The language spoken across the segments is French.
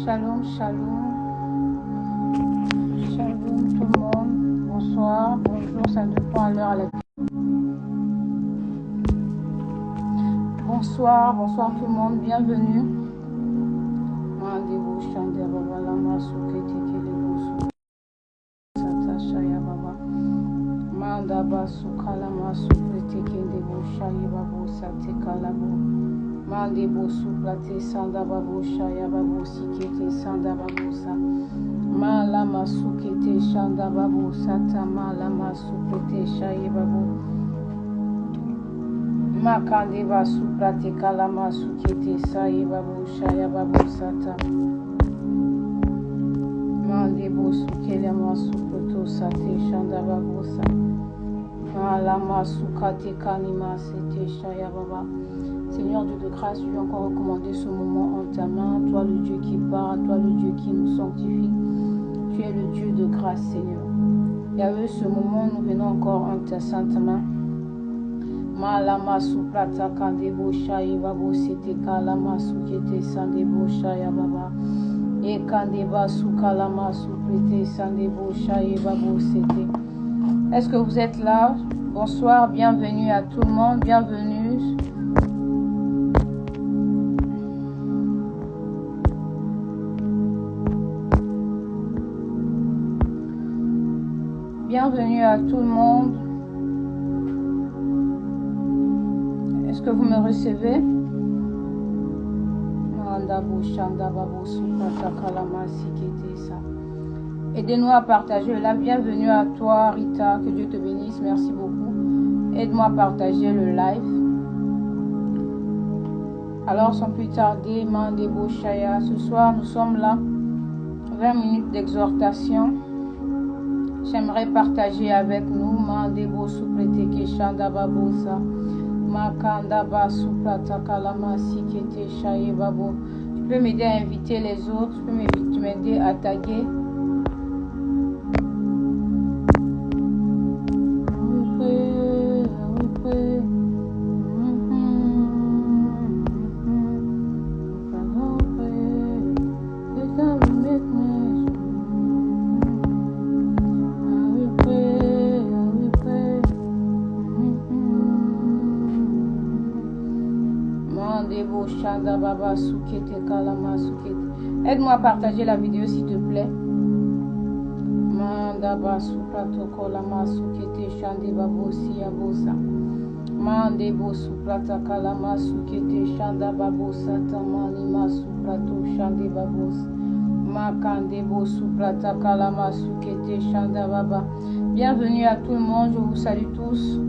Shalom, shalom. Shalom tout le monde. Bonsoir, bonjour, ça dépend à l'heure à laquelle. Bonsoir, bonsoir tout le monde, bienvenue. Mandez-vous, chandez, voilà, masuke, tekele, bosu. Satashaya baba. Mandaba, sukala, masuke, tekele, boshaya babo, satekala, bo. Mandebo, suplate, sandababo, shaya babo, sikete, sandababo, sa. Malama, sukete, shandababo, sata, malama, sukete, shaya babo. Makande va suprate kalama sukete saye babu shaya babu sata. Mande bo sukele ma suproto sate shanda babu sa. Malama sukate kanima sete shaya baba. Seigneur Dieu de grâce, tu as encore recommandé ce moment en ta main. Toi le Dieu qui parle, toi le Dieu qui nous sanctifie. Tu es le Dieu de grâce, Seigneur. Et avec ce moment, nous venons encore en ta sainte main. Malama suprata kandebo shaya babo sete kalama sukete sandebo shaya baba. E kandeba sukalama suprete sandebo shaya babo sete. Est-ce que vous êtes là? Bonsoir, bienvenue à tout le monde, bienvenue. Bienvenue à tout le monde. Est-ce que vous me recevez? Aidez-nous à partager le live. Bienvenue à toi, Rita. Que Dieu te bénisse. Merci beaucoup. Aide-moi à partager le live. Alors, sans plus tarder, Mandebo Shaya. Ce soir, nous sommes là. 20 minutes d'exhortation. J'aimerais partager avec nous. Mandebo Suprete Keshanda Babosa. Makanda Basupra Takalama Sikete Shaye Babo. Tu peux m'aider à inviter les autres. Tu peux m'aider à taguer. Aide-moi à partager la vidéo s'il te plaît. Mandaba suprato kolama sukete shande babo siya bosa. Mandebo suprata kalama sukete shanda babo sata manima suprato shande babos. Makandebo suprata kalama sukete shanda baba. Bienvenue à tout le monde, je vous salue tous.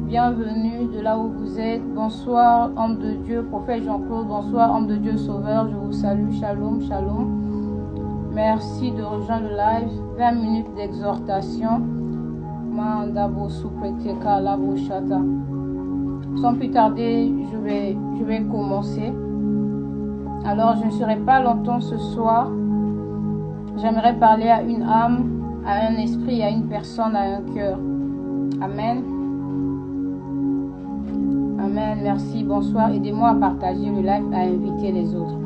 Bienvenue de là où vous êtes. Bonsoir, homme de Dieu, prophète Jean-Claude. Bonsoir, homme de Dieu, sauveur. Je vous salue. Shalom, shalom. Merci de rejoindre le live. 20 minutes d'exhortation. Mandabo supreteka labo shata. Sans plus tarder, je vais commencer. Alors, je ne serai pas longtemps ce soir. J'aimerais parler à une âme, à un esprit, à une personne, à un cœur. Amen. Amen, merci, bonsoir. Aidez-moi à partager le live, à inviter les autres.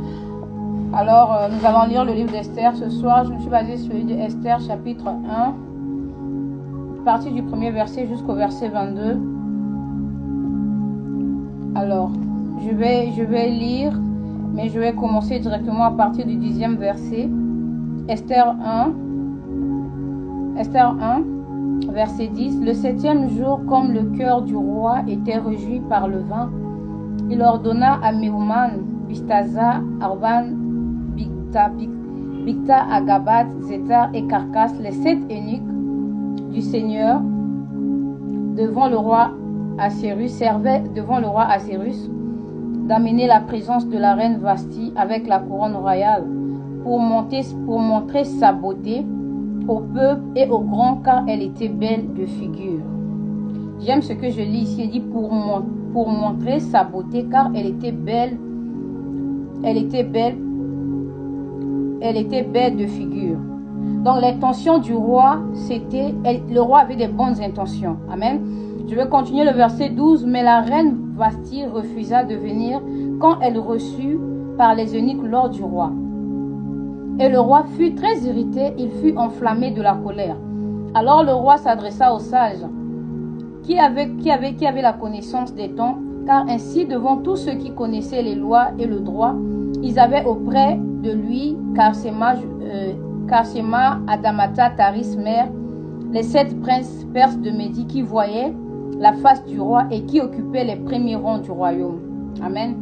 Alors, nous allons lire le livre d'Esther ce soir. Je me suis basée sur le livre d'Esther, chapitre 1, partie du premier verset jusqu'au verset 22. Alors, je vais lire, mais je vais commencer directement à partir du 10e verset. Esther 1, verset 10. Le 7e jour, comme le cœur du roi était réjoui par le vin, il ordonna à Mehuman, Bistaza, Arban, Bigta, Agabat, Zétar et Carcas, les 7 eunuques du Seigneur, devant le roi Assyrus, servaient devant le roi Assyrus, d'amener la présence de la reine Vasti avec la couronne royale pour montrer sa beauté au peuple et aux grands, car elle était belle de figure. J'aime ce que je lis ici, il dit pour montrer sa beauté, car elle était belle de figure. Donc l'intention du roi, c'était, le roi avait des bonnes intentions. Amen. Je vais continuer le verset 12. Mais la reine Vasti refusa de venir quand elle reçut par les eunuques l'ordre du roi. Et le roi fut très irrité, il fut enflammé de la colère. Alors le roi s'adressa aux sages qui avaient la connaissance des temps, car ainsi devant tous ceux qui connaissaient les lois et le droit, ils avaient auprès de lui Karsema, Adamata, Taris, mère, les 7 princes perses de Médie qui voyaient la face du roi et qui occupaient les premiers rangs du royaume. Amen.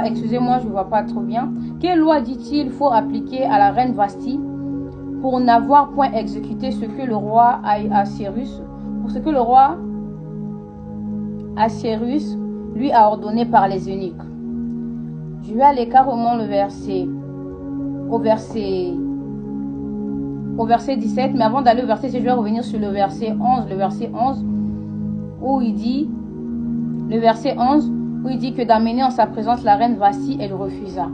Excusez-moi, je ne vois pas trop bien. Quelle loi dit-il faut appliquer à la reine Vasti pour n'avoir point exécuté ce que le roi Assuérus lui a ordonné par les eunuques? Je vais aller carrément au verset 17, mais avant d'aller au verset 17, je vais revenir sur le verset 11, où il dit, le verset 11, où il dit que d'amener en sa présence la reine Vasti, elle refusa.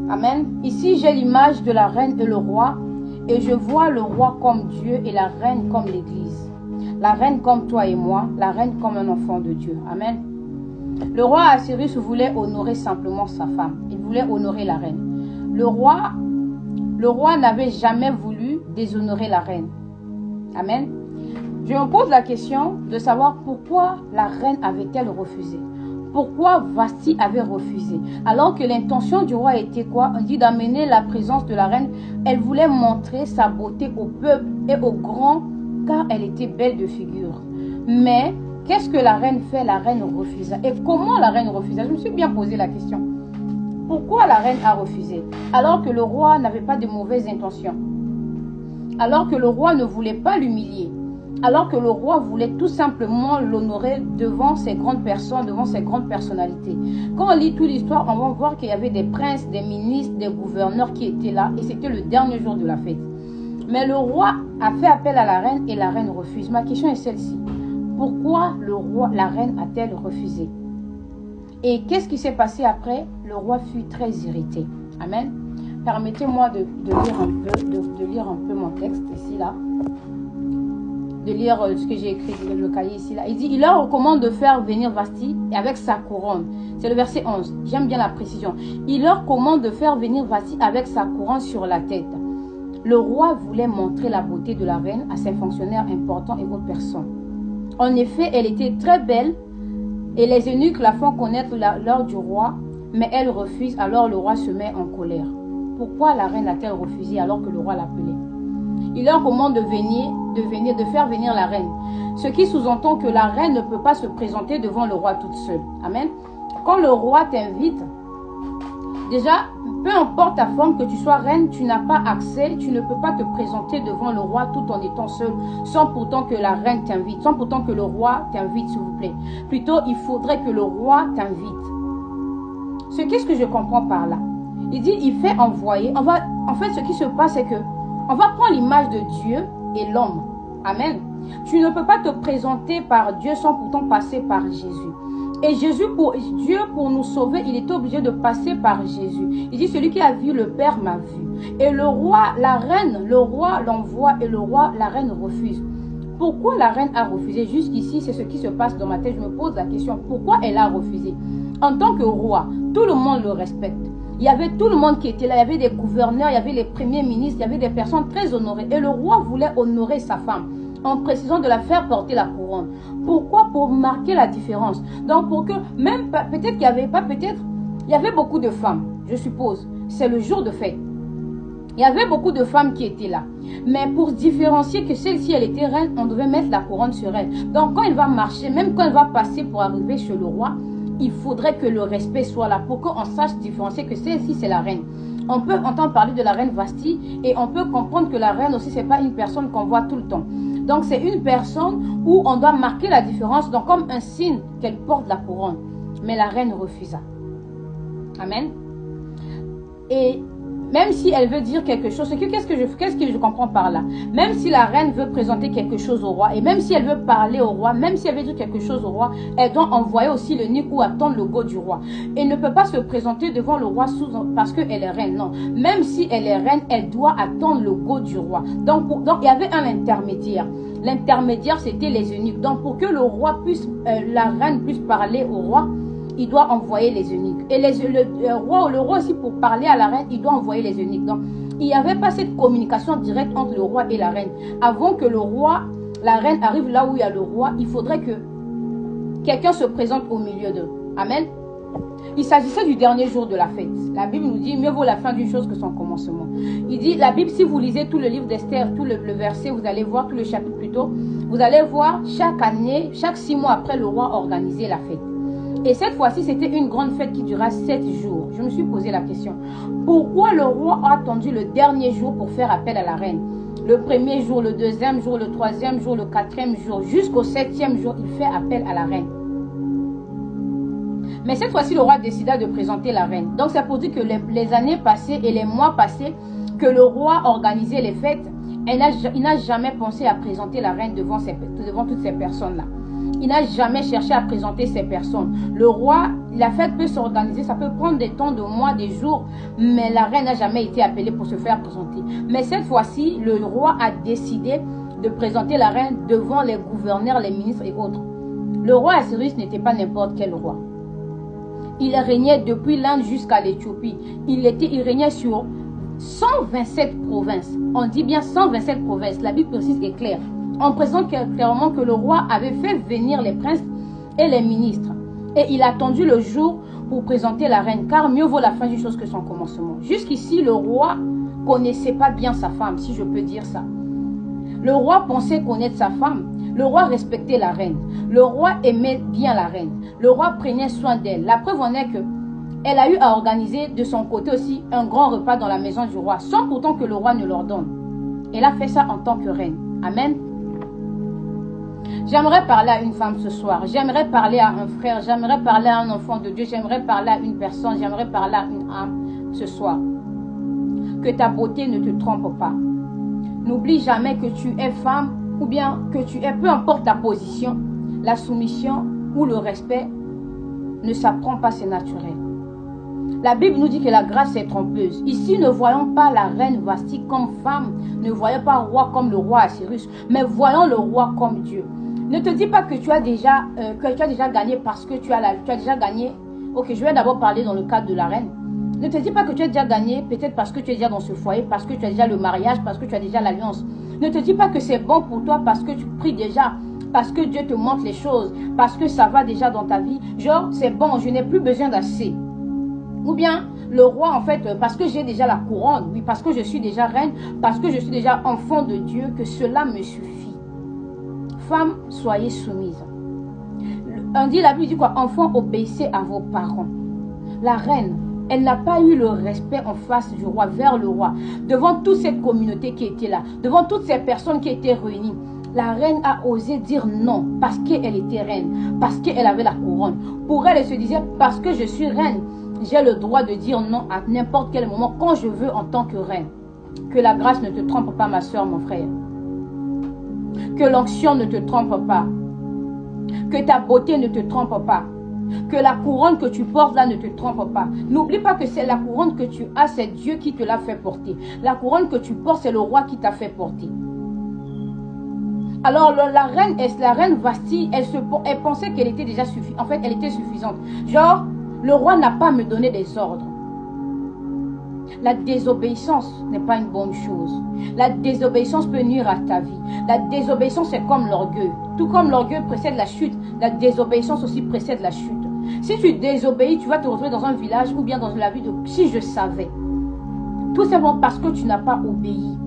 Amen. Ici, j'ai l'image de la reine et le roi, et je vois le roi comme Dieu et la reine comme l'Église. La reine comme toi et moi, la reine comme un enfant de Dieu. Amen. Le roi Assuérus voulait honorer simplement sa femme. Il voulait honorer la reine. Le roi n'avait jamais voulu déshonorer la reine. Amen. Je me pose la question de savoir pourquoi la reine avait-elle refusé. Pourquoi Vasti avait refusé? Alors que l'intention du roi était quoi? On dit d'amener la présence de la reine. Elle voulait montrer sa beauté au peuple et aux grands, car elle était belle de figure. Mais qu'est-ce que la reine fait? La reine refusa. Et comment la reine refusa? Je me suis bien posé la question. Pourquoi la reine a refusé? Alors que le roi n'avait pas de mauvaises intentions. Alors que le roi ne voulait pas l'humilier. Alors que le roi voulait tout simplement l'honorer devant ces grandes personnes, devant ces grandes personnalités. Quand on lit toute l'histoire, on va voir qu'il y avait des princes, des ministres, des gouverneurs qui étaient là. Et c'était le dernier jour de la fête. Mais le roi a fait appel à la reine et la reine refuse. Ma question est celle-ci. Pourquoi la reine a-t-elle refusé? Et qu'est-ce qui s'est passé après? Le roi fut très irrité. Amen. Permettez-moi de lire un peu mon texte ici, là. De lire ce que j'ai écrit dans le cahier ici, là. Il dit, il leur recommande de faire venir Vasti avec sa couronne. C'est le verset 11. J'aime bien la précision. Il leur commande de faire venir Vasti avec sa couronne sur la tête. Le roi voulait montrer la beauté de la reine à ses fonctionnaires importants et autres personnes. En effet, elle était très belle et les eunuques la font connaître l'heure du roi, mais elle refuse, alors le roi se met en colère. Pourquoi la reine a-t-elle refusé alors que le roi l'appelait? Il leur commande de faire venir la reine. Ce qui sous-entend que la reine ne peut pas se présenter devant le roi toute seule. Amen. Quand le roi t'invite, déjà, peu importe ta forme, que tu sois reine, tu n'as pas accès, tu ne peux pas te présenter devant le roi tout en étant seul, sans pourtant que la reine t'invite, sans pourtant que le roi t'invite, s'il vous plaît. Plutôt, il faudrait que le roi t'invite. Qu'est-ce que je comprends par là? Il dit, il fait envoyer. En fait, ce qui se passe, c'est que on va prendre l'image de Dieu et l'homme. Amen. Tu ne peux pas te présenter par Dieu sans pourtant passer par Jésus. Et Dieu, pour nous sauver, il est obligé de passer par Jésus. Il dit, celui qui a vu le Père m'a vu. Et le roi, la reine, le roi l'envoie et la reine refuse. Pourquoi la reine a refusé? Jusqu'ici, c'est ce qui se passe dans ma tête. Je me pose la question, pourquoi elle a refusé? En tant que roi, tout le monde le respecte. Il y avait tout le monde qui était là. Il y avait des gouverneurs, il y avait les premiers ministres, il y avait des personnes très honorées. Et le roi voulait honorer sa femme en précisant de la faire porter la couronne. Pourquoi? Pour marquer la différence. Donc pour que, même peut-être qu'il n'y avait pas, peut-être, il y avait beaucoup de femmes, je suppose. C'est le jour de fête. Il y avait beaucoup de femmes qui étaient là. Mais pour différencier que celle-ci, elle était reine, on devait mettre la couronne sur elle. Donc quand elle va marcher, même quand elle va passer pour arriver chez le roi, il faudrait que le respect soit là pour qu'on sache différencier que celle-ci, c'est la reine. On peut entendre parler de la reine Vasti et on peut comprendre que la reine aussi, ce n'est pas une personne qu'on voit tout le temps. Donc c'est une personne où on doit marquer la différence, donc comme un signe qu'elle porte la couronne. Mais la reine refusa. Amen. Et même si elle veut dire quelque chose, qu'est-ce que je comprends par là? Même si la reine veut présenter quelque chose au roi, et même si elle veut parler au roi, même si elle veut dire quelque chose au roi, elle doit envoyer aussi l'eunuque ou attendre le go du roi. Elle ne peut pas se présenter devant le roi parce qu'elle est reine, non. Même si elle est reine, elle doit attendre le go du roi. Donc il y avait un intermédiaire. L'intermédiaire, c'était les eunuques. Donc, pour que le roi puisse, la reine puisse parler au roi, il doit envoyer les eunuques. Et le roi aussi, pour parler à la reine, il doit envoyer les eunuques. Donc, il n'y avait pas cette communication directe entre le roi et la reine. Avant que le roi, la reine arrive là où il y a le roi, il faudrait que quelqu'un se présente au milieu d'eux. Amen. Il s'agissait du dernier jour de la fête. La Bible nous dit, mieux vaut la fin d'une chose que son commencement. Il dit, la Bible, si vous lisez tout le livre d'Esther, tout le verset, vous allez voir, tout le chapitre plutôt, vous allez voir chaque année, chaque 6 mois après, le roi organisait la fête. Et cette fois-ci, c'était une grande fête qui dura 7 jours. Je me suis posé la question, pourquoi le roi a attendu le dernier jour pour faire appel à la reine? Le premier jour, le deuxième jour, le troisième jour, le quatrième jour, jusqu'au 7e jour, il fait appel à la reine. Mais cette fois-ci, le roi décida de présenter la reine. Donc, c'est pour dire que les années passées et les mois passés, que le roi organisait les fêtes, il n'a jamais pensé à présenter la reine devant toutes ces personnes-là. Il n'a jamais cherché à présenter ces personnes. Le roi, la fête peut s'organiser, ça peut prendre des temps, de mois, des jours, mais la reine n'a jamais été appelée pour se faire présenter. Mais cette fois-ci, le roi a décidé de présenter la reine devant les gouverneurs, les ministres et autres. Le roi Assyrus n'était pas n'importe quel roi. Il régnait depuis l'Inde jusqu'à l'Éthiopie. Il régnait sur 127 provinces. On dit bien 127 provinces. La Bible précise et claire. On présente clairement que le roi avait fait venir les princes et les ministres. Et il a attendu le jour pour présenter la reine. Car mieux vaut la fin d'une chose que son commencement. Jusqu'ici, le roi connaissait pas bien sa femme, si je peux dire ça. Le roi pensait connaître sa femme. Le roi respectait la reine. Le roi aimait bien la reine. Le roi prenait soin d'elle. La preuve en est que elle a eu à organiser de son côté aussi un grand repas dans la maison du roi, sans pourtant que le roi ne l'ordonne. Elle a fait ça en tant que reine. Amen. J'aimerais parler à une femme ce soir. J'aimerais parler à un frère. J'aimerais parler à un enfant de Dieu. J'aimerais parler à une personne. J'aimerais parler à une âme ce soir. Que ta beauté ne te trompe pas. N'oublie jamais que tu es femme ou bien que tu es, peu importe ta position, la soumission ou le respect ne s'apprend pas, c'est naturel. La Bible nous dit que la grâce est trompeuse. Ici, ne voyons pas la reine Vasti comme femme, ne voyons pas le roi comme le roi Assyrus, mais voyons le roi comme Dieu. Ne te dis pas que tu as déjà gagné parce que tu as déjà gagné. Ok, je vais d'abord parler dans le cadre de la reine. Ne te dis pas que tu as déjà gagné, peut-être parce que tu es déjà dans ce foyer, parce que tu as déjà le mariage, parce que tu as déjà l'alliance. Ne te dis pas que c'est bon pour toi parce que tu pries déjà, parce que Dieu te montre les choses, parce que ça va déjà dans ta vie. Genre, c'est bon, je n'ai plus besoin d'assez. Ou bien, le roi, en fait, parce que j'ai déjà la couronne, oui, parce que je suis déjà reine, parce que je suis déjà enfant de Dieu, que cela me suffit. Femmes, soyez soumises. On dit, la Bible dit quoi? Enfants, obéissez à vos parents. La reine, elle n'a pas eu le respect en face du roi, vers le roi, devant toute cette communauté qui était là, devant toutes ces personnes qui étaient réunies. La reine a osé dire non parce qu'elle était reine, parce qu'elle avait la couronne. Pour elle, elle se disait, parce que je suis reine, j'ai le droit de dire non à n'importe quel moment, quand je veux en tant que reine. Que la grâce ne te trompe pas, ma soeur, mon frère. Que l'onction ne te trompe pas. Que ta beauté ne te trompe pas. Que la couronne que tu portes là ne te trompe pas. N'oublie pas que c'est la couronne que tu as, c'est Dieu qui te l'a fait porter. La couronne que tu portes, c'est le roi qui t'a fait porter. Alors la reine Vasti, elle pensait qu'elle était déjà suffisante. En fait, elle était suffisante. Genre, le roi n'a pas à me donner des ordres. La désobéissance n'est pas une bonne chose. La désobéissance peut nuire à ta vie. La désobéissance est comme l'orgueil. Tout comme l'orgueil précède la chute, la désobéissance aussi précède la chute. Si tu désobéis, tu vas te retrouver dans un village ou bien dans la vie de si je savais. Tout simplement parce que tu n'as pas obéi.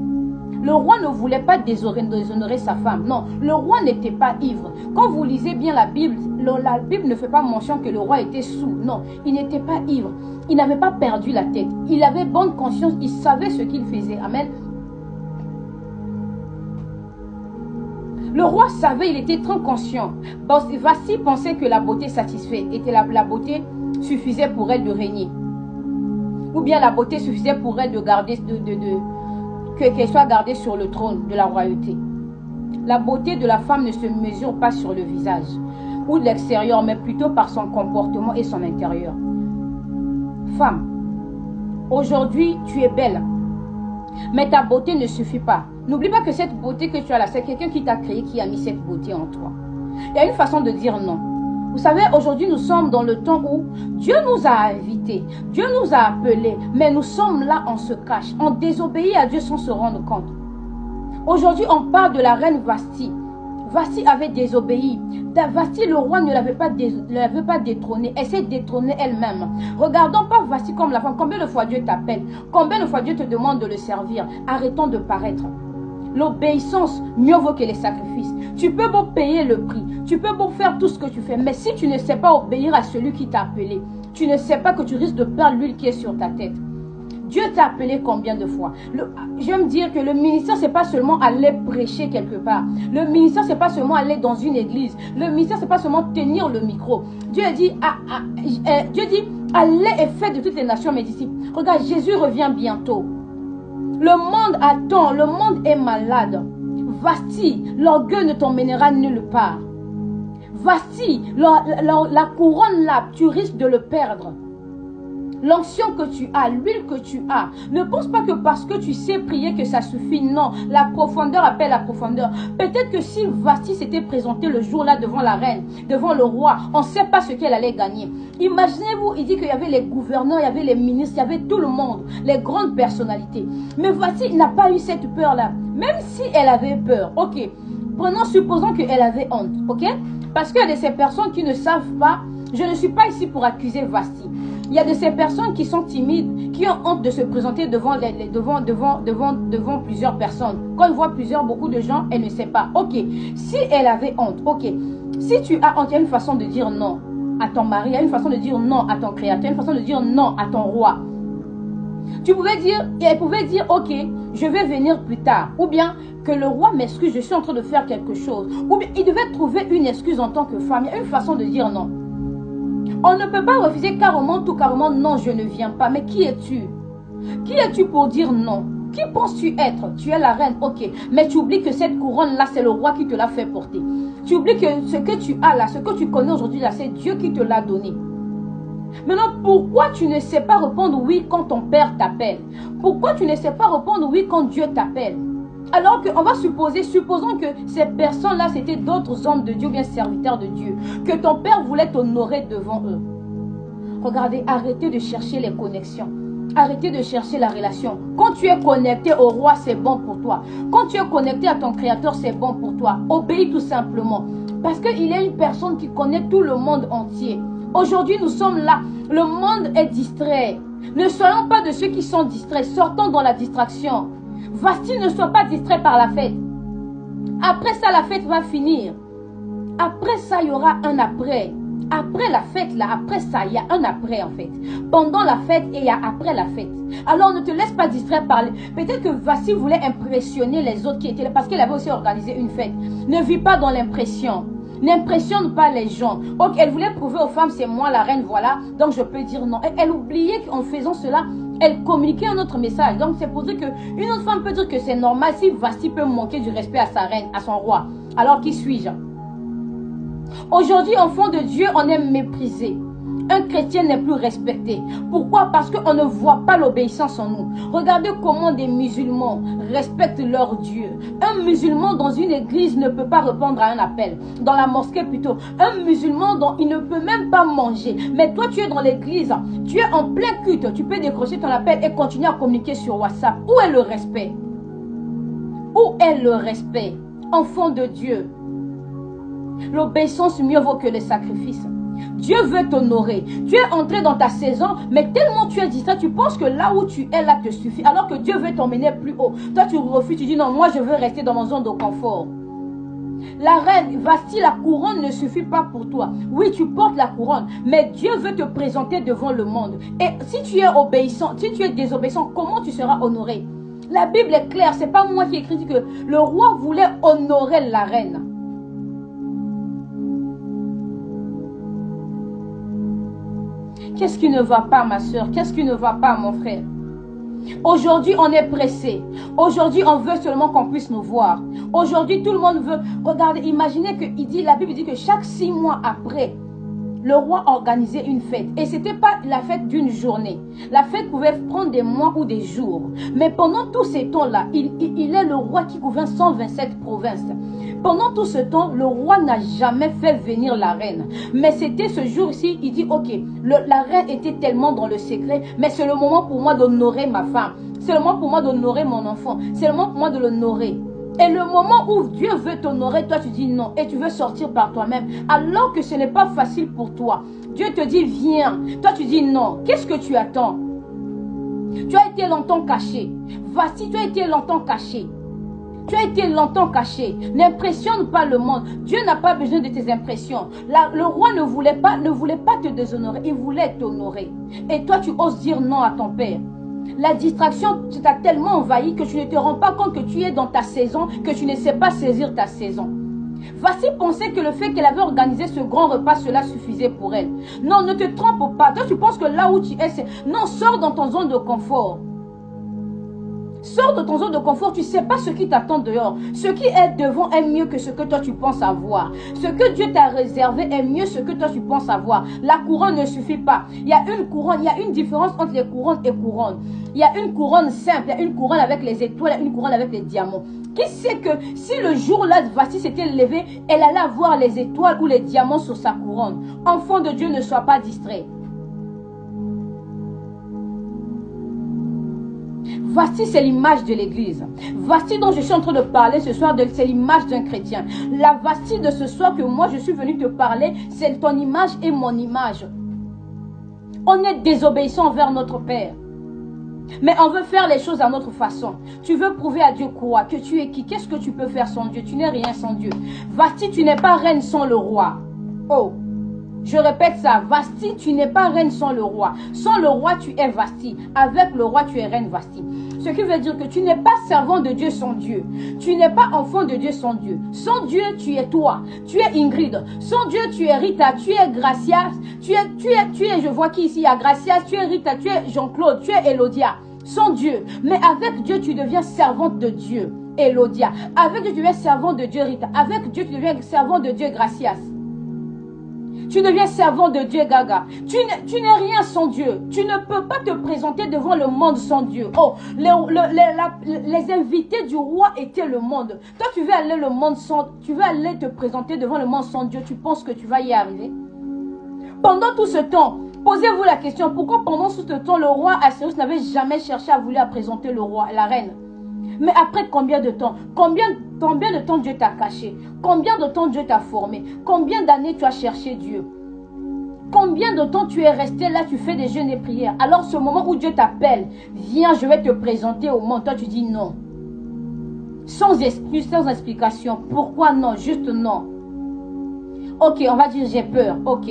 Le roi ne voulait pas déshonorer sa femme. Non, le roi n'était pas ivre. Quand vous lisez bien la Bible ne fait pas mention que le roi était saoul. Non, il n'était pas ivre. Il n'avait pas perdu la tête. Il avait bonne conscience. Il savait ce qu'il faisait. Amen. Le roi savait, il était très conscient. Vasti pensait que la beauté satisfait. La beauté suffisait pour elle de régner. Ou bien la beauté suffisait pour elle de garder, qu'elle soit gardée sur le trône de la royauté. La beauté de la femme ne se mesure pas sur le visage ou de l'extérieur, mais plutôt par son comportement et son intérieur. Femme, aujourd'hui tu es belle, mais ta beauté ne suffit pas. N'oublie pas que cette beauté que tu as là, c'est quelqu'un qui t'a créé, qui a mis cette beauté en toi. Il y a une façon de dire non. Vous savez, aujourd'hui, nous sommes dans le temps où Dieu nous a invités, Dieu nous a appelés, mais nous sommes là, on se cache, on désobéit à Dieu sans se rendre compte. Aujourd'hui, on parle de la reine Vasti. Vasti avait désobéi. Vasti, le roi ne l'avait pas détrônée. Elle s'est détrônée elle-même. Regardons pas Vasti comme la femme. Combien de fois Dieu t'appelle? Combien de fois Dieu te demande de le servir? Arrêtons de paraître. L'obéissance, mieux vaut que les sacrifices. Tu peux beau payer le prix. Tu peux beau faire tout ce que tu fais. Mais si tu ne sais pas obéir à celui qui t'a appelé, tu ne sais pas que tu risques de perdre l'huile qui est sur ta tête. Dieu t'a appelé combien de fois? J'aime dire que le ministère, ce n'est pas seulement aller prêcher quelque part. Le ministère, ce n'est pas seulement aller dans une église. Le ministère, ce n'est pas seulement tenir le micro. Dieu dit, allez et faites de toutes les nations mes disciples. Regarde, Jésus revient bientôt. Le monde attend, le monde est malade. Vasti, l'orgueil ne t'emmènera nulle part. Vasti, la couronne là, tu risques de le perdre. L'onction que tu as, l'huile que tu as, ne pense pas que parce que tu sais prier que ça suffit. Non, la profondeur appelle la profondeur. Peut-être que si Vasti s'était présentée le jour-là devant la reine, devant le roi, on ne sait pas ce qu'elle allait gagner. Imaginez-vous, il dit qu'il y avait les gouverneurs, il y avait les ministres, il y avait tout le monde, les grandes personnalités. Mais Vasti n'a pas eu cette peur-là. Même si elle avait peur, ok, supposons qu'elle avait honte, ok? Parce qu'il y a de ces personnes qui ne savent pas, je ne suis pas ici pour accuser Vasti. Il y a de ces personnes qui sont timides, qui ont honte de se présenter devant plusieurs personnes. Quand elle voit beaucoup de gens, elle ne sait pas. Ok, si elle avait honte, ok. Si tu as honte, il y a une façon de dire non à ton mari, il y a une façon de dire non à ton créateur, il y a une façon de dire non à ton roi. Elle pouvait dire, ok, je vais venir plus tard. Ou bien, que le roi m'excuse, je suis en train de faire quelque chose. Ou bien, il devait trouver une excuse en tant que femme. Il y a une façon de dire non. On ne peut pas refuser carrément, non, je ne viens pas. Mais qui es-tu? Qui es-tu pour dire non? Qui penses-tu être? Tu es la reine, ok. Mais tu oublies que cette couronne-là, c'est le roi qui te l'a fait porter. Tu oublies que ce que tu as là, ce que tu connais aujourd'hui là, c'est Dieu qui te l'a donné. Maintenant, pourquoi tu ne sais pas répondre oui quand ton père t'appelle? Pourquoi tu ne sais pas répondre oui quand Dieu t'appelle? Alors qu'on va supposons que ces personnes-là, c'était d'autres hommes de Dieu, bien serviteurs de Dieu, que ton père voulait t'honorer devant eux. Regardez, arrêtez de chercher les connexions. Arrêtez de chercher la relation. Quand tu es connecté au roi, c'est bon pour toi. Quand tu es connecté à ton créateur, c'est bon pour toi. Obéis tout simplement. Parce qu'il y a une personne qui connaît tout le monde entier. Aujourd'hui, nous sommes là. Le monde est distrait. Ne soyons pas de ceux qui sont distraits. Sortons dans la distraction. Vasti, ne sois pas distrait par la fête. Après ça, la fête va finir. Après ça, il y aura un après. Après la fête, là, après ça, il y a un après en fait. Pendant la fête et il y a après la fête. Alors ne te laisse pas distraire par les... Peut-être que Vasti voulait impressionner les autres qui étaient là parce qu'elle avait aussi organisé une fête. Ne vis pas dans l'impression. N'impressionne pas les gens. Ok, elle voulait prouver aux femmes, c'est moi la reine, voilà. Donc je peux dire non. Et elle oubliait qu'en faisant cela, elle communiquait un autre message. Donc c'est pour dire qu'une autre femme peut dire que c'est normal si Vasti peut manquer du respect à sa reine, à son roi. Alors qui suis-je? Aujourd'hui, enfant de Dieu, on est méprisé. Un chrétien n'est plus respecté. Pourquoi? Parce qu'on ne voit pas l'obéissance en nous. Regardez comment des musulmans respectent leur Dieu. Un musulman dans une église ne peut pas répondre à un appel. Dans la mosquée plutôt. Un musulman, il ne peut même pas manger. Mais toi, tu es dans l'église. Tu es en plein culte. Tu peux décrocher ton appel et continuer à communiquer sur WhatsApp. Où est le respect? Où est le respect? Enfant de Dieu. L'obéissance mieux vaut que les sacrifices. Dieu veut t'honorer. Tu es entré dans ta saison, mais tellement tu es distrait, tu penses que là où tu es, là te suffit. Alors que Dieu veut t'emmener plus haut. Toi, tu refuses, tu dis non, moi je veux rester dans mon zone de confort. La reine, Vasti, la couronne ne suffit pas pour toi. Oui, tu portes la couronne, mais Dieu veut te présenter devant le monde. Et si tu es obéissant, si tu es désobéissant, comment tu seras honoré? La Bible est claire, c'est pas moi qui ai écrit que le roi voulait honorer la reine. Qu'est-ce qui ne va pas, ma soeur? Qu'est-ce qui ne va pas, mon frère? Aujourd'hui, on est pressé. Aujourd'hui, on veut seulement qu'on puisse nous voir. Aujourd'hui, tout le monde veut. Regardez, imaginez que la Bible dit que chaque 6 mois après, le roi organisait une fête. Et ce n'était pas la fête d'une journée. La fête pouvait prendre des mois ou des jours. Mais pendant tous ces temps-là, il est le roi qui gouverne 127 provinces. Pendant tout ce temps, le roi n'a jamais fait venir la reine. Mais c'était ce jour-ci, il dit, ok, la reine était tellement dans le secret, mais c'est le moment pour moi d'honorer ma femme. C'est le moment pour moi d'honorer mon enfant. C'est le moment pour moi de l'honorer. Et le moment où Dieu veut t'honorer, toi tu dis non et tu veux sortir par toi-même, alors que ce n'est pas facile pour toi. Dieu te dit viens, toi tu dis non. Qu'est-ce que tu attends? Tu as été longtemps caché. Voici, tu as été longtemps caché. Tu as été longtemps caché. N'impressionne pas le monde. Dieu n'a pas besoin de tes impressions. Le roi ne voulait pas te déshonorer. Il voulait t'honorer. Et toi, tu oses dire non à ton père. La distraction t'a tellement envahi que tu ne te rends pas compte que tu es dans ta saison, que tu ne sais pas saisir ta saison. Voici penser que le fait qu'elle avait organisé ce grand repas, cela suffisait pour elle. Non, ne te trompe pas. Toi, tu penses que là où tu es, c'est... Non, sors dans ton zone de confort. Sors de ton zone de confort, tu ne sais pas ce qui t'attend dehors. Ce qui est devant est mieux que ce que toi tu penses avoir. Ce que Dieu t'a réservé est mieux que ce que toi tu penses avoir. La couronne ne suffit pas. Il y a une couronne, il y a une différence entre les couronnes et couronnes. Il y a une couronne simple, il y a une couronne avec les étoiles, il y a une couronne avec les diamants. Qui sait que si le jour-là, Vasti s'était levé, elle allait avoir les étoiles ou les diamants sur sa couronne. Enfant de Dieu, ne sois pas distrait. Voici, c'est l'image de l'église. Voici dont je suis en train de parler ce soir, c'est l'image d'un chrétien. La voici de ce soir que moi je suis venu te parler, c'est ton image et mon image. On est désobéissant envers notre Père. Mais on veut faire les choses à notre façon. Tu veux prouver à Dieu quoi? Que tu es qui? Qu'est-ce que tu peux faire sans Dieu? Tu n'es rien sans Dieu. Vasti, tu n'es pas reine sans le roi. Oh! Je répète ça, Vasti, tu n'es pas reine sans le roi. Sans le roi, tu es Vasti. Avec le roi, tu es reine Vasti. Ce qui veut dire que tu n'es pas servant de Dieu sans Dieu. Tu n'es pas enfant de Dieu sans Dieu. Sans Dieu, tu es toi. Tu es Ingrid. Sans Dieu, tu es Rita. Tu es Gracia. Tu es, je vois qui ici, il y a Gracia. Tu es Rita. Tu es Jean-Claude. Tu es Elodia. Sans Dieu. Mais avec Dieu, tu deviens servante de Dieu. Elodia. Avec Dieu, tu deviens servant de Dieu, Rita. Avec Dieu, tu deviens servant de Dieu, Gracias. Tu deviens servant de Dieu, Gaga. Tu n'es rien sans Dieu. Tu ne peux pas te présenter devant le monde sans Dieu. Oh, les invités du roi étaient le monde. Toi, tu veux aller le monde sans... Tu veux aller te présenter devant le monde sans Dieu. Tu penses que tu vas y arriver? Pendant tout ce temps, posez-vous la question. Pourquoi pendant tout ce temps, le roi Assyrus n'avait jamais cherché à vouloir présenter le roi, la reine? Mais après combien de temps? Combien de temps Dieu t'a caché? Combien de temps Dieu t'a formé? Combien d'années tu as cherché Dieu? Combien de temps tu es resté là, tu fais des jeûnes et prières? Alors ce moment où Dieu t'appelle, viens, je vais te présenter au monde. Toi tu dis non. Sans excuse, sans explication. Pourquoi non? Juste non. Ok, on va dire j'ai peur. Ok.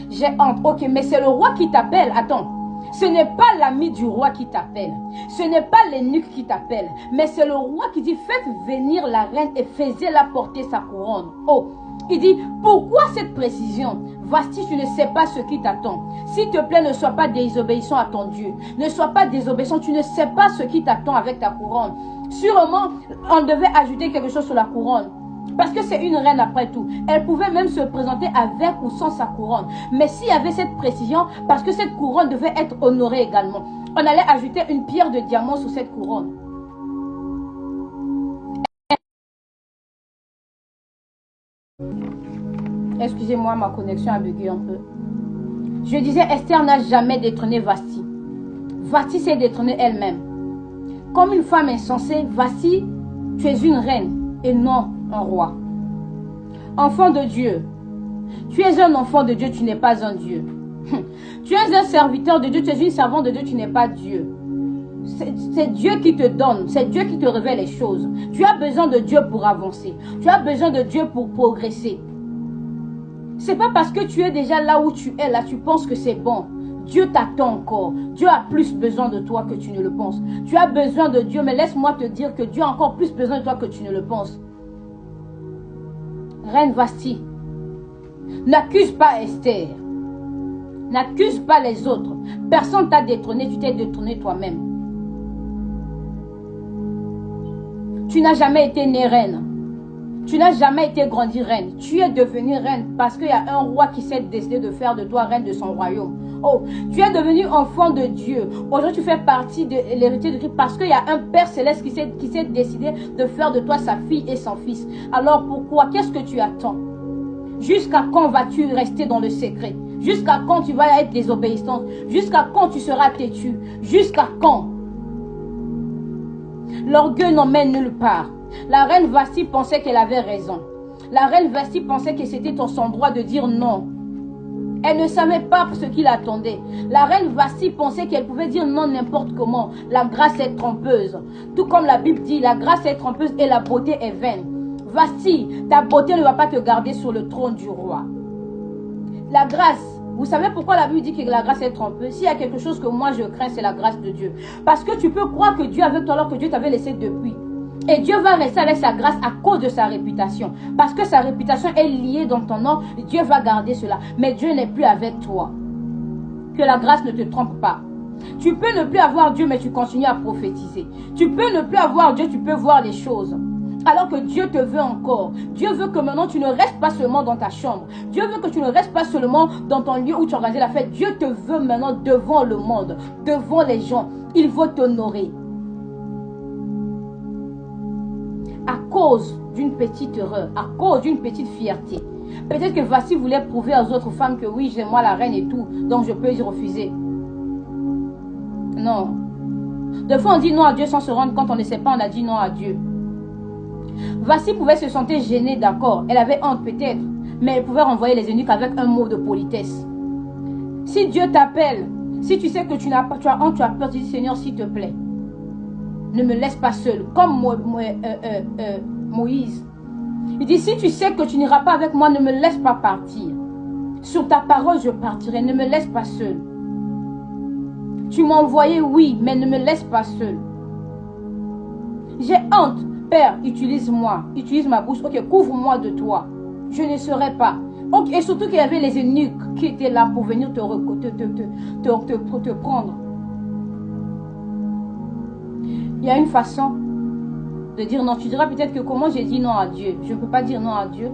J'ai honte. Ok, mais c'est le roi qui t'appelle. Attends. Ce n'est pas l'ami du roi qui t'appelle. Ce n'est pas l'eunuque qui t'appelle. Mais c'est le roi qui dit, faites venir la reine et faites-la porter sa couronne. Oh, il dit, pourquoi cette précision? Voici, tu ne sais pas ce qui t'attend. S'il te plaît, ne sois pas désobéissant à ton Dieu. Ne sois pas désobéissant, tu ne sais pas ce qui t'attend avec ta couronne. Sûrement, on devait ajouter quelque chose sur la couronne. Parce que c'est une reine après tout. Elle pouvait même se présenter avec ou sans sa couronne. Mais s'il y avait cette précision, parce que cette couronne devait être honorée également, on allait ajouter une pierre de diamant sur cette couronne. Excusez-moi, ma connexion a bugué un peu. Je disais, Esther n'a jamais détrôné Vasti. Vasti s'est détrônée elle-même. Comme une femme insensée, Vasti, tu es une reine et non un roi. Enfant de Dieu, tu es un enfant de Dieu, tu n'es pas un Dieu. Tu es un serviteur de Dieu, tu es une servante de Dieu, tu n'es pas Dieu. C'est Dieu qui te donne, c'est Dieu qui te révèle les choses. Tu as besoin de Dieu pour avancer. Tu as besoin de Dieu pour progresser. C'est pas parce que tu es déjà là où tu es, là, tu penses que c'est bon. Dieu t'attend encore. Dieu a plus besoin de toi que tu ne le penses. Tu as besoin de Dieu, mais laisse-moi te dire que Dieu a encore plus besoin de toi que tu ne le penses. Reine Vasti, n'accuse pas Esther. N'accuse pas les autres. Personne t'a détrôné, tu t'es détrôné toi-même. Tu n'as jamais été née reine. Tu n'as jamais été grandi reine. Tu es devenue reine parce qu'il y a un roi qui s'est décidé de faire de toi reine de son royaume. Oh, tu es devenu enfant de Dieu. Aujourd'hui, tu fais partie de l'héritier de Christ parce qu'il y a un Père céleste qui s'est décidé de faire de toi sa fille et son fils. Alors pourquoi? Qu'est-ce que tu attends? Jusqu'à quand vas-tu rester dans le secret? Jusqu'à quand tu vas être désobéissante? Jusqu'à quand tu seras têtu? Jusqu'à quand? L'orgueil n'emmène nulle part. La reine Vasti pensait qu'elle avait raison. La reine Vasti pensait que c'était son droit de dire non. Elle ne savait pas ce qu'il attendait. La reine Vasti pensait qu'elle pouvait dire non n'importe comment. La grâce est trompeuse. Tout comme la Bible dit, la grâce est trompeuse et la beauté est vaine. Vasti, ta beauté ne va pas te garder sur le trône du roi. La grâce, vous savez pourquoi la Bible dit que la grâce est trompeuse? S'il y a quelque chose que moi je crains, c'est la grâce de Dieu. Parce que tu peux croire que Dieu est avec toi alors que Dieu t'avait laissé depuis. Et Dieu va rester avec sa grâce à cause de sa réputation. Parce que sa réputation est liée dans ton nom, Dieu va garder cela. Mais Dieu n'est plus avec toi. Que la grâce ne te trompe pas. Tu peux ne plus avoir Dieu, mais tu continues à prophétiser. Tu peux ne plus avoir Dieu, tu peux voir les choses. Alors que Dieu te veut encore. Dieu veut que maintenant tu ne restes pas seulement dans ta chambre. Dieu veut que tu ne restes pas seulement dans ton lieu où tu organises la fête. Dieu te veut maintenant devant le monde, devant les gens. Il veut t'honorer. À cause d'une petite erreur, à cause d'une petite fierté. Peut-être que Vasti voulait prouver aux autres femmes que oui, j'ai moi la reine et tout, donc je peux y refuser. Non. Des fois on dit non à Dieu sans se rendre compte, on ne sait pas, on a dit non à Dieu. Vasti pouvait se sentir gênée, d'accord, elle avait honte peut-être, mais elle pouvait renvoyer les eunuques avec un mot de politesse. Si Dieu t'appelle, si tu sais que tu as honte, tu as peur, tu dis Seigneur s'il te plaît, ne me laisse pas seul, comme Moïse. Il dit, si tu sais que tu n'iras pas avec moi, ne me laisse pas partir. Sur ta parole, je partirai, ne me laisse pas seul. Tu m'as envoyé, oui, mais ne me laisse pas seul. J'ai honte, Père, utilise-moi, utilise ma bouche, ok, couvre-moi de toi. Je ne serai pas. Okay, et surtout qu'il y avait les eunuques qui étaient là pour venir te prendre. Il y a une façon de dire non. Tu diras peut-être que comment j'ai dit non à Dieu. Je ne peux pas dire non à Dieu.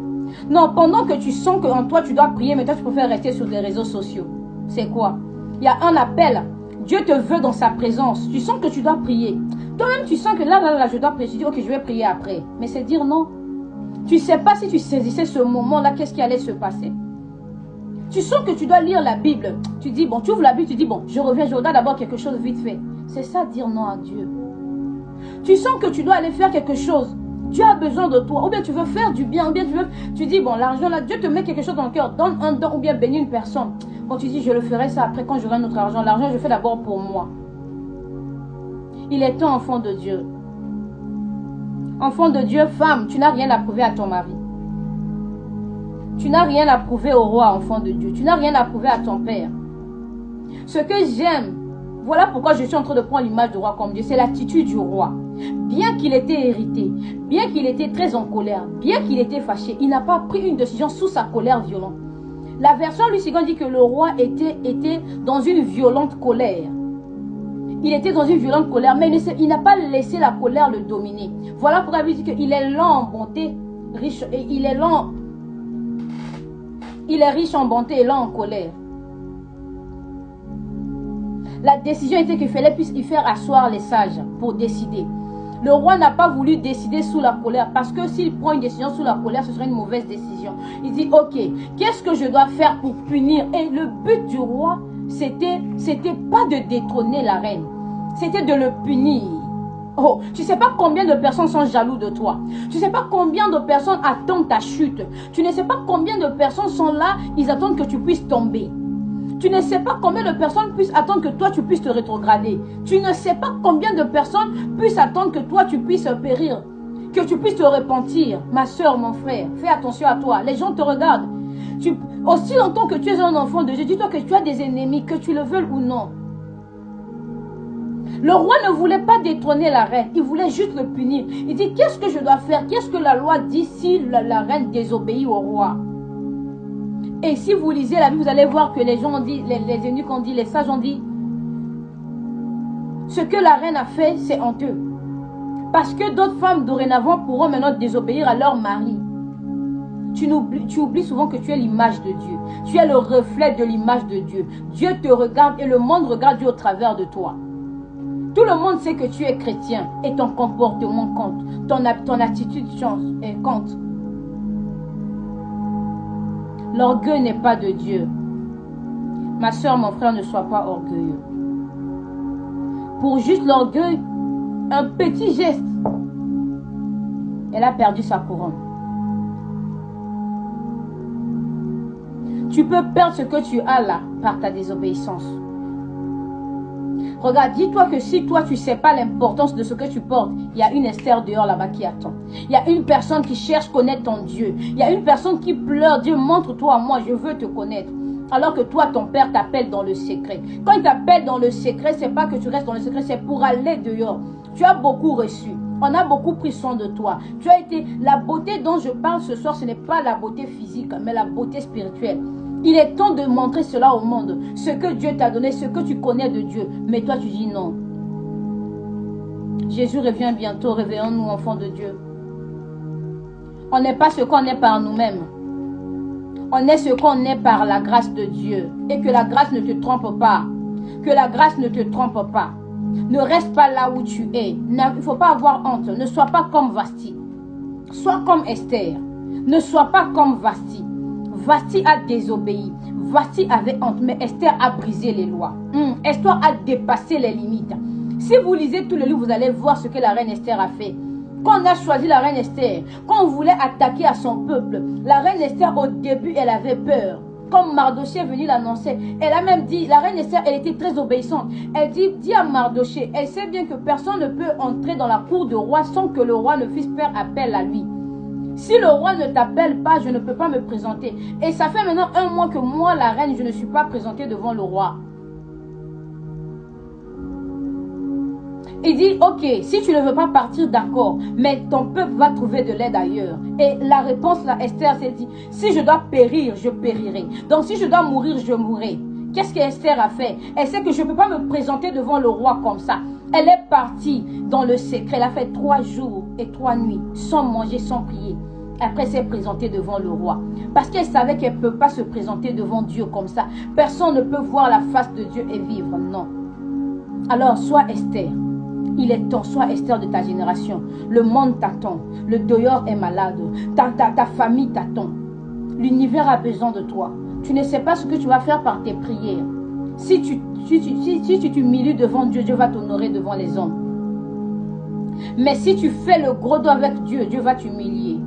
Non, pendant que tu sens qu'en toi tu dois prier, mais toi tu préfères rester sur des réseaux sociaux. C'est quoi? Il y a un appel. Dieu te veut dans sa présence. Tu sens que tu dois prier. Toi-même tu sens que là, je dois prier. Tu dis ok, je vais prier après. Mais c'est dire non. Tu ne sais pas si tu saisissais ce moment-là, qu'est-ce qui allait se passer. Tu sens que tu dois lire la Bible. Tu dis bon, tu ouvres la Bible, tu dis bon, je reviens, je regarde d'abord quelque chose vite fait. C'est ça dire non à Dieu. Tu sens que tu dois aller faire quelque chose. Dieu a besoin de toi. Ou bien tu veux faire du bien. Ou bien tu dis, bon, l'argent là, Dieu te met quelque chose dans le cœur. Donne un don ou bien bénis une personne. Quand tu dis, je le ferai ça après quand j'aurai notre argent. L'argent, je fais d'abord pour moi. Il est temps, enfant de Dieu. Enfant de Dieu, femme, tu n'as rien à prouver à ton mari. Tu n'as rien à prouver au roi, enfant de Dieu. Tu n'as rien à prouver à ton père. Ce que j'aime, voilà pourquoi je suis en train de prendre l'image du roi comme Dieu. C'est l'attitude du roi. Bien qu'il était irrité, bien qu'il était très en colère, bien qu'il était fâché, il n'a pas pris une décision sous sa colère violente. La version Lucigan dit que le roi était dans une violente colère. Il était dans une violente colère, mais il n'a pas laissé la colère le dominer. Voilà pourquoi il dit qu'il est lent en bonté, riche, et il est lent. Il est riche en bonté et lent en colère. La décision était qu'il fallait y faire asseoir les sages pour décider. Le roi n'a pas voulu décider sous la colère parce que s'il prend une décision sous la colère, ce serait une mauvaise décision. Il dit, ok, qu'est-ce que je dois faire pour punir? Et le but du roi, c'était pas de détrôner la reine, c'était de le punir. Oh, tu ne sais pas combien de personnes sont jaloux de toi. Tu ne sais pas combien de personnes attendent ta chute. Tu ne sais pas combien de personnes sont là, ils attendent que tu puisses tomber. Tu ne sais pas combien de personnes puissent attendre que toi tu puisses te rétrograder. Tu ne sais pas combien de personnes puissent attendre que toi tu puisses périr. Que tu puisses te repentir. Ma soeur, mon frère, fais attention à toi. Les gens te regardent. Aussi longtemps que tu es un enfant de Dieu, dis-toi que tu as des ennemis, que tu le veuilles ou non. Le roi ne voulait pas détrôner la reine. Il voulait juste le punir. Il dit, qu'est-ce que je dois faire? Qu'est-ce que la loi dit si la reine désobéit au roi? Et si vous lisez la Bible, vous allez voir que les gens ont dit, les eunuques ont dit, les sages ont dit, ce que la reine a fait, c'est honteux. Parce que d'autres femmes dorénavant pourront maintenant désobéir à leur mari. Tu oublies souvent que tu es l'image de Dieu. Tu es le reflet de l'image de Dieu. Dieu te regarde et le monde regarde Dieu au travers de toi. Tout le monde sait que tu es chrétien et ton comportement compte. Ton attitude compte. L'orgueil n'est pas de Dieu. Ma soeur, mon frère, ne sois pas orgueilleux. Pour juste l'orgueil, un petit geste, elle a perdu sa couronne. Tu peux perdre ce que tu as là par ta désobéissance. Regarde, dis-toi que si toi tu ne sais pas l'importance de ce que tu portes, il y a une Esther dehors là-bas qui attend. Il y a une personne qui cherche à connaître ton Dieu. Il y a une personne qui pleure, Dieu montre-toi à moi, je veux te connaître. Alors que toi, ton père t'appelle dans le secret. Quand il t'appelle dans le secret, ce n'est pas que tu restes dans le secret, c'est pour aller dehors. Tu as beaucoup reçu. On a beaucoup pris soin de toi. Tu as été... La beauté dont je parle ce soir, ce n'est pas la beauté physique, mais la beauté spirituelle. Il est temps de montrer cela au monde. Ce que Dieu t'a donné, ce que tu connais de Dieu. Mais toi, tu dis non. Jésus revient bientôt. Réveillons-nous, enfants de Dieu. On n'est pas ce qu'on est par nous-mêmes. On est ce qu'on est par la grâce de Dieu. Et que la grâce ne te trompe pas. Que la grâce ne te trompe pas. Ne reste pas là où tu es. Il ne faut pas avoir honte. Ne sois pas comme Vasti. Sois comme Esther. Ne sois pas comme Vasti. Vasti a désobéi. Vasti avait honte. Mais Esther a brisé les lois. Esther a dépassé les limites. Si vous lisez tout le livre, vous allez voir ce que la reine Esther a fait. Quand on a choisi la reine Esther, quand on voulait attaquer à son peuple, la reine Esther, au début, elle avait peur. Comme Mardoché est venu l'annoncer, elle a même dit, la reine Esther, elle était très obéissante. Elle dit à Mardoché, elle sait bien que personne ne peut entrer dans la cour du roi sans que le roi ne puisse faire appel à lui. Si le roi ne t'appelle pas, je ne peux pas me présenter. Et ça fait maintenant 1 mois que moi, la reine, je ne suis pas présentée devant le roi. Il dit, ok, si tu ne veux pas partir, d'accord, mais ton peuple va trouver de l'aide ailleurs. Et la réponse, là, Esther s'est dit, si je dois périr, je périrai. Donc si je dois mourir, je mourrai. Qu'est-ce que Esther a fait? Elle sait que je ne peux pas me présenter devant le roi comme ça. Elle est partie dans le secret. Elle a fait 3 jours et 3 nuits, sans manger, sans prier. Après, elle s'est présentée devant le roi. Parce qu'elle savait qu'elle ne peut pas se présenter devant Dieu comme ça. Personne ne peut voir la face de Dieu et vivre, non. Alors, sois Esther. Il est temps, sois Esther de ta génération. Le monde t'attend. Le dehors est malade. Ta famille t'attend. L'univers a besoin de toi. Tu ne sais pas ce que tu vas faire par tes prières. Si tu t'humilies devant Dieu, Dieu va t'honorer devant les hommes. Mais si tu fais le gros dos avec Dieu, Dieu va t'humilier.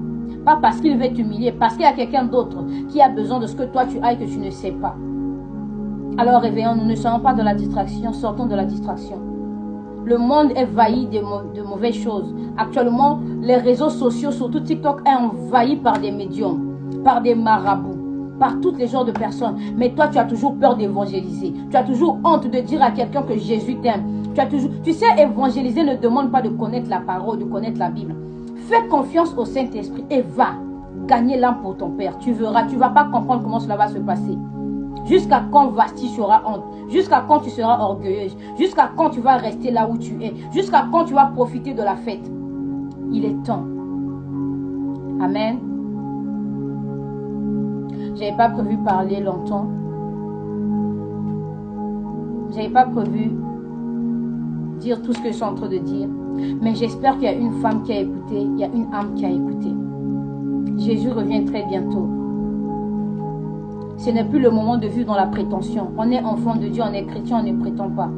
Pas parce qu'il veut t'humilier, parce qu'il y a quelqu'un d'autre qui a besoin de ce que toi tu as et que tu ne sais pas. Alors réveillons-nous, ne soyons pas de la distraction, sortons de la distraction. Le monde est envahi de mauvaises choses. Actuellement, les réseaux sociaux, surtout TikTok, est envahi par des médiums, par des marabouts, par tous les genres de personnes. Mais toi, tu as toujours peur d'évangéliser. Tu as toujours honte de dire à quelqu'un que Jésus t'aime. Tu sais, évangéliser ne demande pas de connaître la parole, de connaître la Bible. Fais confiance au Saint-Esprit et va gagner l'âme pour ton Père. Tu verras, tu ne vas pas comprendre comment cela va se passer. Jusqu'à quand Vasti sera honte? Jusqu'à quand tu seras orgueilleuse? Jusqu'à quand tu vas rester là où tu es? Jusqu'à quand tu vas profiter de la fête? Il est temps. Amen. Je n'avais pas prévu parler longtemps. Je n'avais pas prévu dire tout ce que je suis en train de dire. Mais j'espère qu'il y a une femme qui a écouté. Il y a une âme qui a écouté. Jésus revient très bientôt. Ce n'est plus le moment de vivre dans la prétention. On est enfant de Dieu, on est chrétien, on ne prétend pas.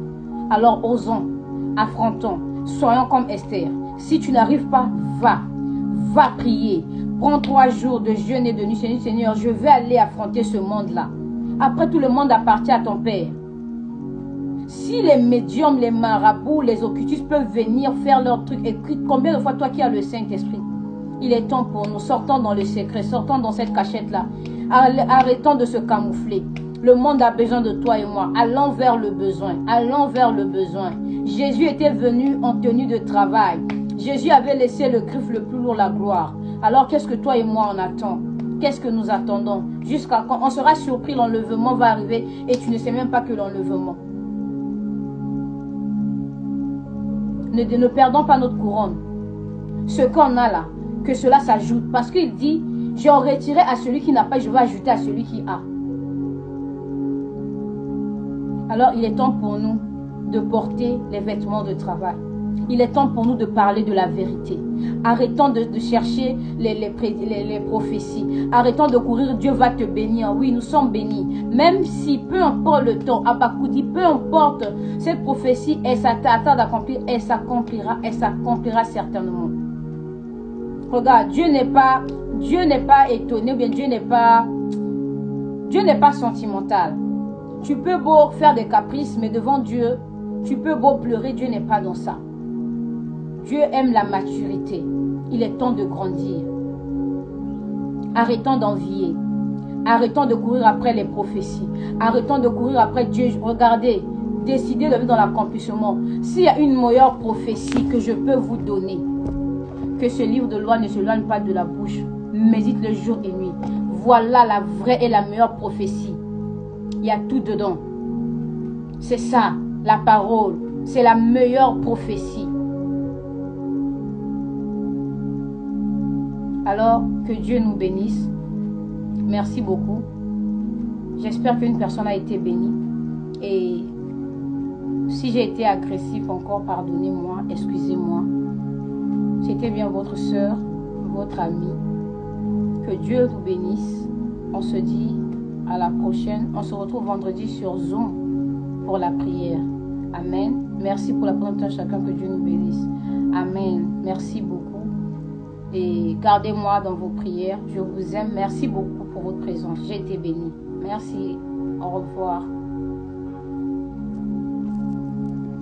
Alors osons, affrontons, soyons comme Esther. Si tu n'arrives pas, va prier. Prends 3 jours de jeûne et de nuit. Seigneur, je vais aller affronter ce monde-là. Après, tout le monde appartient à ton Père. Si les médiums, les marabouts, les occultistes peuvent venir faire leur truc, écrit combien de fois toi qui as le Saint-Esprit? Il est temps pour nous, sortons dans le secret, sortons dans cette cachette-là. Arrêtons de se camoufler. Le monde a besoin de toi et moi. Allons vers le besoin. Allons vers le besoin. Jésus était venu en tenue de travail. Jésus avait laissé le griffe le plus lourd, la gloire. Alors qu'est-ce que toi et moi on attend? Qu'est-ce que nous attendons? Jusqu'à quand? On sera surpris, l'enlèvement va arriver et tu ne sais même pas que l'enlèvement. Ne perdons pas notre couronne. ce qu'on a là, que cela s'ajoute. Parce qu'il dit, je retirerai à celui qui n'a pas, je vais ajouter à celui qui a. Alors il est temps pour nous de porter les vêtements de travail. Il est temps pour nous de parler de la vérité. Arrêtons de chercher les prophéties. Arrêtons de courir, Dieu va te bénir. Oui, nous sommes bénis. Même si, peu importe le temps, Habakkuk dit, peu importe cette prophétie, elle s'attend d'accomplir, elle s'accomplira certainement. Regarde, Dieu n'est pas étonné, ou bien Dieu n'est pas sentimental. Tu peux beau faire des caprices, mais devant Dieu, tu peux beau pleurer, Dieu n'est pas dans ça. Dieu aime la maturité. Il est temps de grandir. Arrêtons d'envier. Arrêtons de courir après les prophéties. Arrêtons de courir après Dieu. Regardez, décidez de vivre dans l'accomplissement. S'il y a une meilleure prophétie que je peux vous donner, que ce livre de loi ne se loigne pas de la bouche, médite le jour et nuit. Voilà la vraie et la meilleure prophétie. Il y a tout dedans. C'est ça, la parole. C'est la meilleure prophétie. Alors, que Dieu nous bénisse. Merci beaucoup. J'espère qu'une personne a été bénie. Et si j'ai été agressif encore, pardonnez-moi, excusez-moi. C'était bien votre soeur, votre amie. Que Dieu vous bénisse. On se dit à la prochaine. On se retrouve vendredi sur Zoom pour la prière. Amen. Merci pour la présentation à chacun. Que Dieu nous bénisse. Amen. Merci beaucoup. Et gardez-moi dans vos prières. Je vous aime. Merci beaucoup pour votre présence. J'ai été bénie. Merci. Au revoir.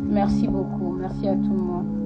Merci beaucoup. Merci à tout le monde.